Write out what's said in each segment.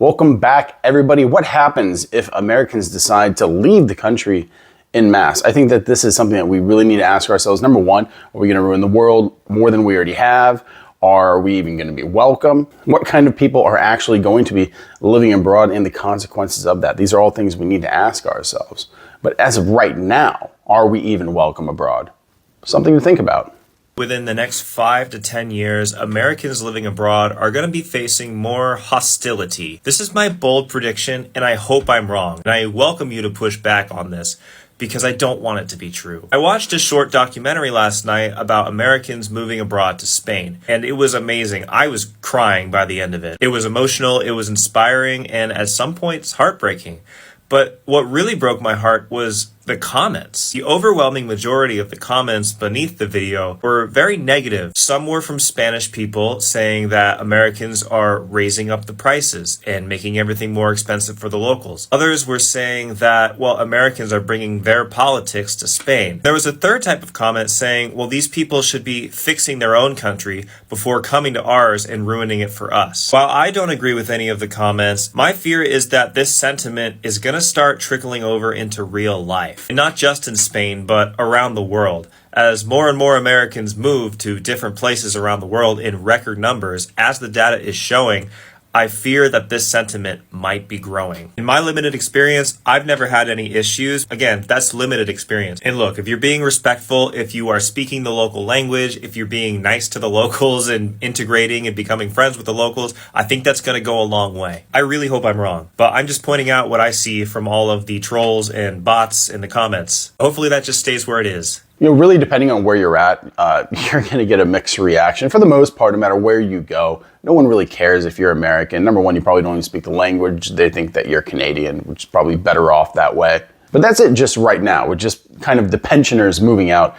Welcome back, everybody. What happens if Americans decide to leave the country en masse? I think that this is something that we really need to ask ourselves. Number one, are we going to ruin the world more than we already have? Are we even going to be welcome? What kind of people are actually going to be living abroad and the consequences of that? These are all things we need to ask ourselves. But as of right now, are we even welcome abroad? Something to think about. Within the next 5 to 10 years, Americans living abroad are going to be facing more hostility. This is my bold prediction, and I hope I'm wrong. And I welcome you to push back on this, because I don't want it to be true. I watched a short documentary last night about Americans moving abroad to Spain, and it was amazing. I was crying by the end of it. It was emotional, it was inspiring, and at some points heartbreaking. But what really broke my heart was the comments. The overwhelming majority of the comments beneath the video were very negative. Some were from Spanish people saying that Americans are raising up the prices and making everything more expensive for the locals. Others were saying that, well, Americans are bringing their politics to Spain. There was a third type of comment saying, well, these people should be fixing their own country before coming to ours and ruining it for us. While I don't agree with any of the comments, my fear is that this sentiment is going to start trickling over into real life. And not just in Spain, but around the world. As more and more Americans move to different places around the world in record numbers, as the data is showing, I fear that this sentiment might be growing. In my limited experience, I've never had any issues. Again, that's limited experience. And look, if you're being respectful, if you are speaking the local language, if you're being nice to the locals and integrating and becoming friends with the locals, I think that's going to go a long way. I really hope I'm wrong, but I'm just pointing out what I see from all of the trolls and bots in the comments. Hopefully that just stays where it is. You know, really depending on where you're at, you're going to get a mixed reaction. For the most part, no matter where you go, no one really cares if you're American. Number one, you probably don't even speak the language. They think that you're Canadian, which is probably better off that way. But that's it just right now, with just kind of the pensioners moving out,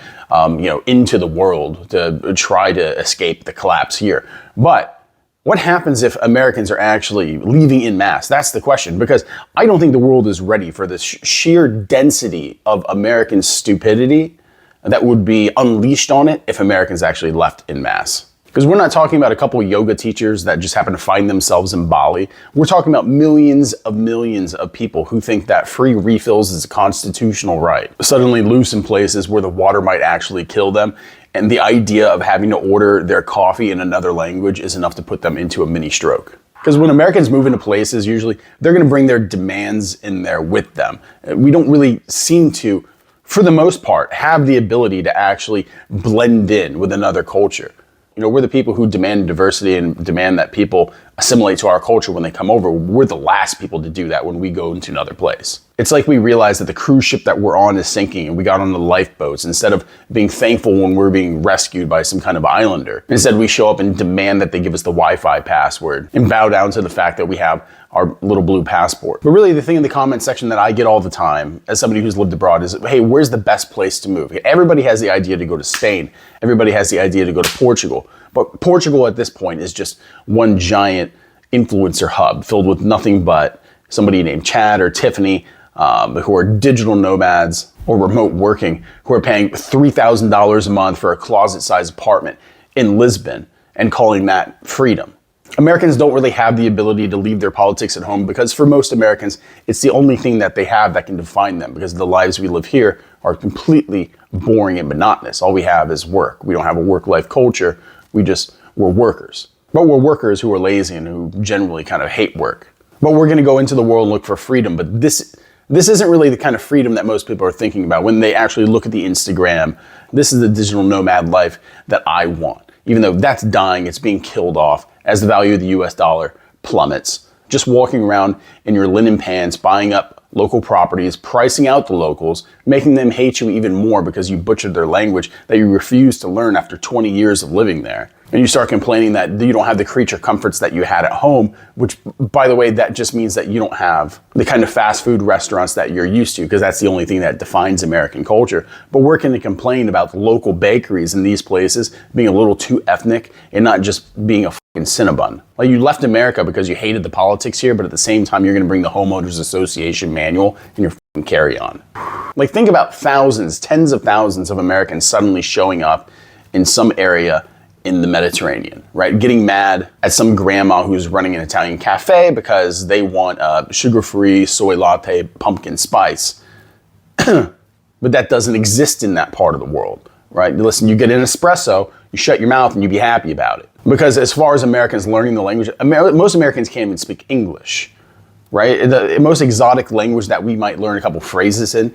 into the world to try to escape the collapse here. But what happens if Americans are actually leaving en masse? That's the question, because I don't think the world is ready for this sheer density of American stupidity that would be unleashed on it if Americans actually left en masse. Because we're not talking about a couple of yoga teachers that just happen to find themselves in Bali. We're talking about millions of people who think that free refills is a constitutional right, suddenly loose in places where the water might actually kill them. And the idea of having to order their coffee in another language is enough to put them into a mini stroke. Because when Americans move into places, usually they're going to bring their demands in there with them. We don't really seem to, for the most part, have the ability to actually blend in with another culture. You know, we're the people who demand diversity and demand that people assimilate to our culture when they come over. We're the last people to do that when we go into another place. It's like we realize that the cruise ship that we're on is sinking and we got on the lifeboats. Instead of being thankful when we're being rescued by some kind of islander, instead we show up and demand that they give us the Wi-Fi password and bow down to the fact that we have our little blue passport. But really the thing in the comment section that I get all the time as somebody who's lived abroad is, hey, where's the best place to move? Everybody has the idea to go to Spain. Everybody has the idea to go to Portugal. But Portugal at this point is just one giant influencer hub filled with nothing but somebody named Chad or Tiffany who are digital nomads or remote working, who are paying $3,000 a month for a closet-sized apartment in Lisbon and calling that freedom. Americans don't really have the ability to leave their politics at home because for most Americans, it's the only thing that they have that can define them, because the lives we live here are completely boring and monotonous. All we have is work. We don't have a work-life culture. We're workers. But we're workers who are lazy and who generally kind of hate work. But we're going to go into the world and look for freedom. But this isn't really the kind of freedom that most people are thinking about when they actually look at the Instagram. This is the digital nomad life that I want. Even though that's dying, it's being killed off as the value of the US dollar plummets. Just walking around in your linen pants, buying up local properties, pricing out the locals, making them hate you even more because you butchered their language that you refuse to learn after 20 years of living there. And you start complaining that you don't have the creature comforts that you had at home, which, by the way, that just means that you don't have the kind of fast food restaurants that you're used to, because that's the only thing that defines American culture. But we're going to complain about the local bakeries in these places being a little too ethnic and not just being a fucking Cinnabon. Like, you left America because you hated the politics here, but at the same time, you're going to bring the Homeowners Association manual in your fucking carry-on. Like, think about thousands, tens of thousands of Americans suddenly showing up in some area in the Mediterranean, right? Getting mad at some grandma who's running an Italian cafe because they want a sugar-free soy latte pumpkin spice. But that doesn't exist in that part of the world, right? Listen, you get an espresso, you shut your mouth and you be happy about it. Because as far as Americans learning the language, most Americans can't even speak English, right? The most exotic language that we might learn a couple phrases in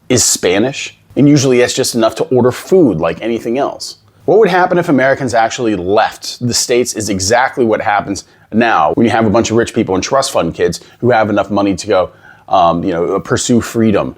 is Spanish. And usually that's just enough to order food like anything else. What would happen if Americans actually left the States is exactly what happens now when you have a bunch of rich people and trust fund kids who have enough money to go, pursue freedom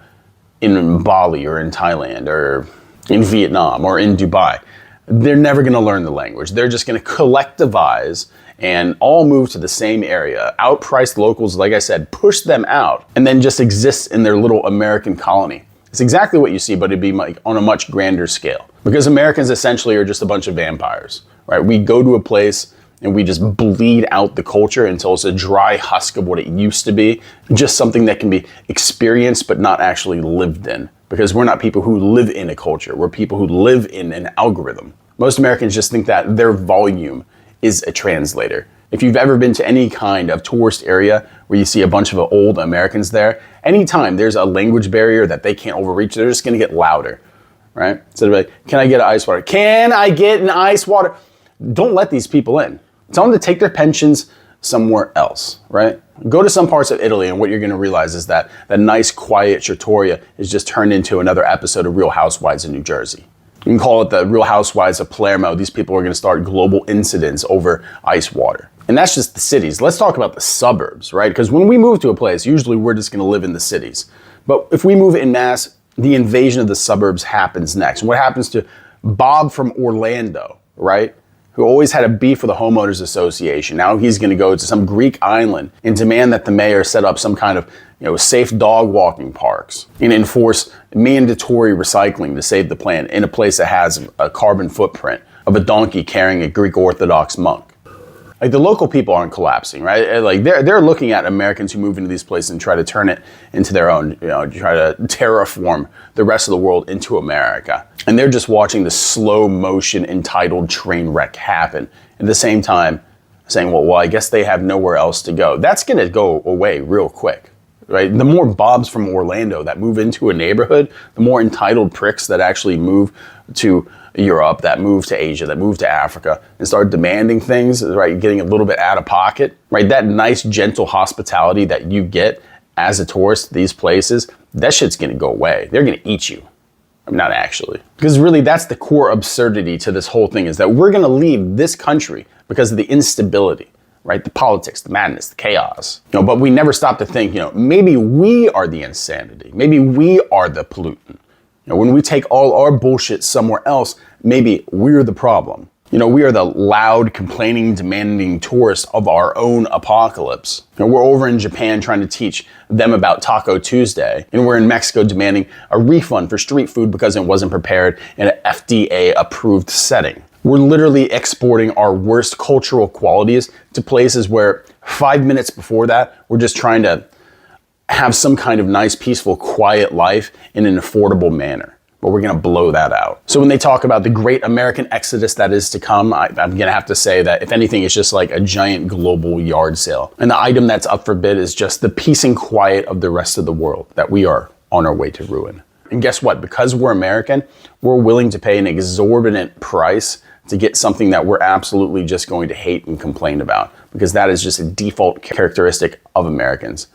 in Bali or in Thailand or in Vietnam or in Dubai. They're never going to learn the language. They're just going to collectivize and all move to the same area, outprice locals, like I said, push them out, and then just exist in their little American colony. It's exactly what you see, but it'd be like on a much grander scale. Because Americans essentially are just a bunch of vampires, right? We go to a place and we just bleed out the culture until it's a dry husk of what it used to be, just something that can be experienced but not actually lived in. Because we're not people who live in a culture, we're people who live in an algorithm. Most Americans just think that their volume is a translator. If you've ever been to any kind of tourist area where you see a bunch of old Americans there, anytime there's a language barrier that they can't overreach, they're just gonna get louder, right? So they're like, can I get an ice water? Can I get an ice water? Don't let these people in. Tell them to take their pensions somewhere else, right? Go to some parts of Italy and what you're gonna realize is that the nice, quiet trattoria is just turned into another episode of Real Housewives in New Jersey. You can call it the Real Housewives of Palermo. These people are gonna start global incidents over ice water. And that's just the cities. Let's talk about the suburbs, right? Because when we move to a place, usually we're just gonna live in the cities. But if we move en masse, the invasion of the suburbs happens next. And what happens to Bob from Orlando, right? Who always had a beef with the homeowners association. Now he's going to go to some Greek island and demand that the mayor set up some kind of, safe dog walking parks and enforce mandatory recycling to save the planet in a place that has a carbon footprint of a donkey carrying a Greek Orthodox monk. Like, the local people aren't collapsing, right? Like, they're looking at Americans who move into these places and try to turn it into their own, try to terraform the rest of the world into America. And they're just watching the slow motion entitled train wreck happen. At the same time, saying, well, I guess they have nowhere else to go. That's gonna go away real quick, right? The more Bobs from Orlando that move into a neighborhood, the more entitled pricks that actually move to Europe, that move to Asia, that move to Africa, and start demanding things, right? Getting a little bit out of pocket, right? That nice, gentle hospitality that you get as a tourist to these places, that shit's gonna go away. They're gonna eat you. Not actually. Because really, that's the core absurdity to this whole thing, is that we're gonna leave this country because of the instability, right? The politics, the madness, the chaos. But we never stop to think, maybe we are the insanity. Maybe we are the pollutant. When we take all our bullshit somewhere else, maybe we're the problem. We are the loud, complaining, demanding tourists of our own apocalypse. We're over in Japan trying to teach them about Taco Tuesday, and we're in Mexico demanding a refund for street food because it wasn't prepared in an FDA-approved setting. We're literally exporting our worst cultural qualities to places where 5 minutes before that, we're just trying to have some kind of nice, peaceful, quiet life in an affordable manner. But we're gonna blow that out. So when they talk about the great American exodus that is to come, I'm gonna have to say that if anything, it's just like a giant global yard sale. And the item that's up for bid is just the peace and quiet of the rest of the world that we are on our way to ruin. And guess what? Because we're American, we're willing to pay an exorbitant price to get something that we're absolutely just going to hate and complain about. Because that is just a default characteristic of Americans.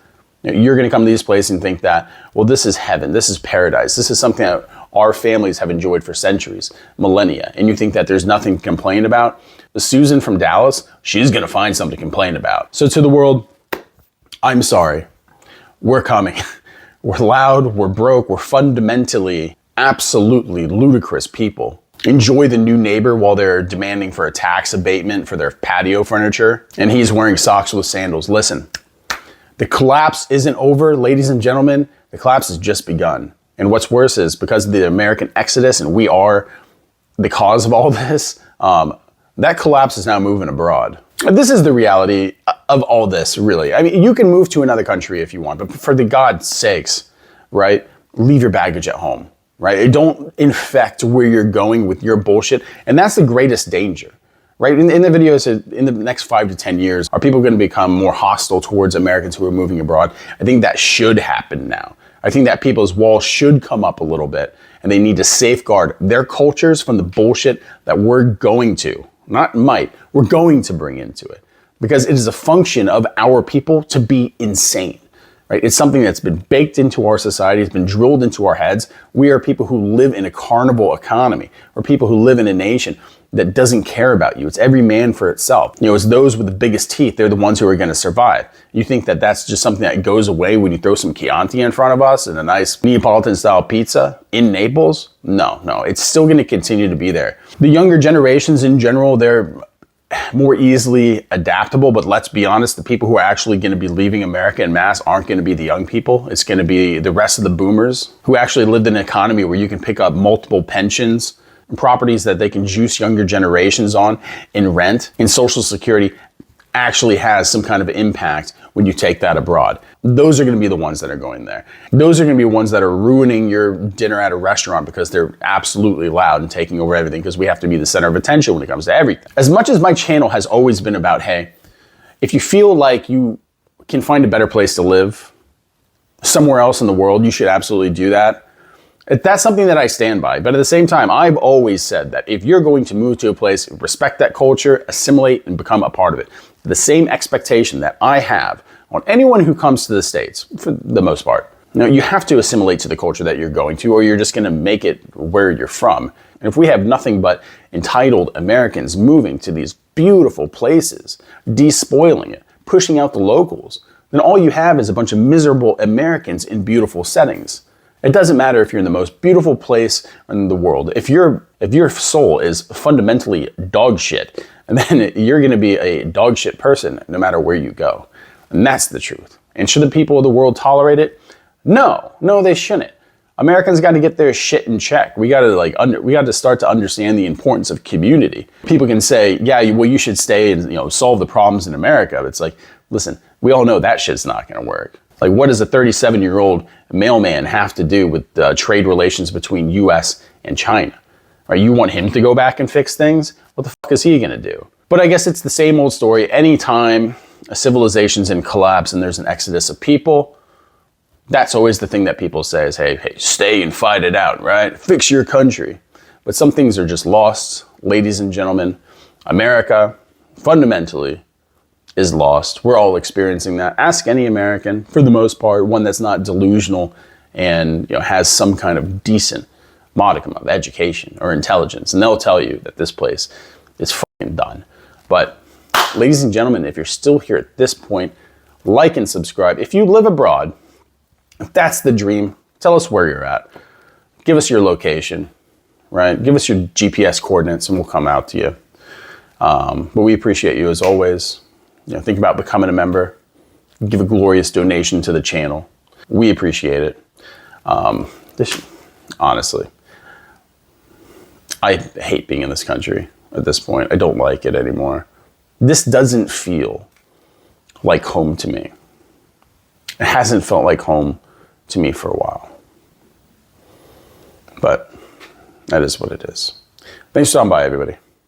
You're gonna come to these places and think that, well, this is heaven, this is paradise, this is something that our families have enjoyed for centuries, millennia, and you think that there's nothing to complain about. Susan from Dallas, she's gonna find something to complain about. So to the world, I'm sorry, we're coming. We're loud, we're broke, we're fundamentally, absolutely ludicrous people. Enjoy the new neighbor while they're demanding for a tax abatement for their patio furniture, and he's wearing socks with sandals. Listen. The collapse isn't over, ladies and gentlemen. The collapse has just begun. And what's worse is because of the American exodus, and we are the cause of all this, that collapse is now moving abroad. This is the reality of all this, really. I mean, you can move to another country if you want, but for the God's sakes, right? Leave your baggage at home. right? Don't infect where you're going with your bullshit. And that's the greatest danger, right? In the video, I said, in the next 5 to 10 years, are people going to become more hostile towards Americans who are moving abroad? I think that should happen now. I think that people's walls should come up a little bit, and they need to safeguard their cultures from the bullshit that we're going to, not might, we're going to bring into it. Because it is a function of our people to be insane, right? It's something that's been baked into our society, it's been drilled into our heads. We are people who live in a carnival economy. We're people who live in a nation that doesn't care about you. It's every man for itself. You know, it's those with the biggest teeth, they're the ones who are going to survive. You think that that's just something that goes away when you throw some Chianti in front of us and a nice Neapolitan-style pizza in Naples? No, it's still going to continue to be there. The younger generations in general, they're more easily adaptable, but let's be honest, the people who are actually going to be leaving America en masse aren't going to be the young people. It's going to be the rest of the boomers who actually lived in an economy where you can pick up multiple pensions and properties that they can juice younger generations on in rent, and Social Security actually has some kind of impact when you take that abroad. Those are going to be the ones that are going there. Those are going to be ones that are ruining your dinner at a restaurant because they're absolutely loud and taking over everything, because we have to be the center of attention when it comes to everything. As much as my channel has always been about, hey, if you feel like you can find a better place to live somewhere else in the world, you should absolutely do that. That's something that I stand by. But at the same time, I've always said that if you're going to move to a place, respect that culture, assimilate, and become a part of it. The same expectation that I have on anyone who comes to the States, for the most part. Now, you have to assimilate to the culture that you're going to, or you're just going to make it where you're from. And if we have nothing but entitled Americans moving to these beautiful places, despoiling it, pushing out the locals, then all you have is a bunch of miserable Americans in beautiful settings. It doesn't matter if you're in the most beautiful place in the world. If your soul is fundamentally dog shit, and then you're going to be a dog shit person no matter where you go. And that's the truth. And should the people of the world tolerate it? No, they shouldn't. Americans got to get their shit in check. We got to start to understand the importance of community. People can say, yeah, well, you should stay and solve the problems in America. But it's like, listen, we all know that shit's not going to work. Like, what does a 37-year-old mailman have to do with trade relations between U.S. and China? Right? You want him to go back and fix things? What the fuck is he going to do? But I guess it's the same old story. Anytime a civilization's in collapse and there's an exodus of people, that's always the thing that people say is, hey, stay and fight it out, right? Fix your country. But some things are just lost. Ladies and gentlemen, America, fundamentally, is lost. We're all experiencing that. Ask any American, for the most part, one that's not delusional and has some kind of decent modicum of education or intelligence, and they'll tell you that this place is fucking done. But ladies and gentlemen, if you're still here at this point, like and subscribe. If you live abroad, if that's the dream, tell us where you're at. Give us your location, right? Give us your GPS coordinates and we'll come out to you. But we appreciate you as always. Think about becoming a member. Give a glorious donation to the channel. We appreciate it. Honestly, I hate being in this country at this point. I don't like it anymore. This doesn't feel like home to me. It hasn't felt like home to me for a while. But that is what it is. Thanks for stopping by, everybody.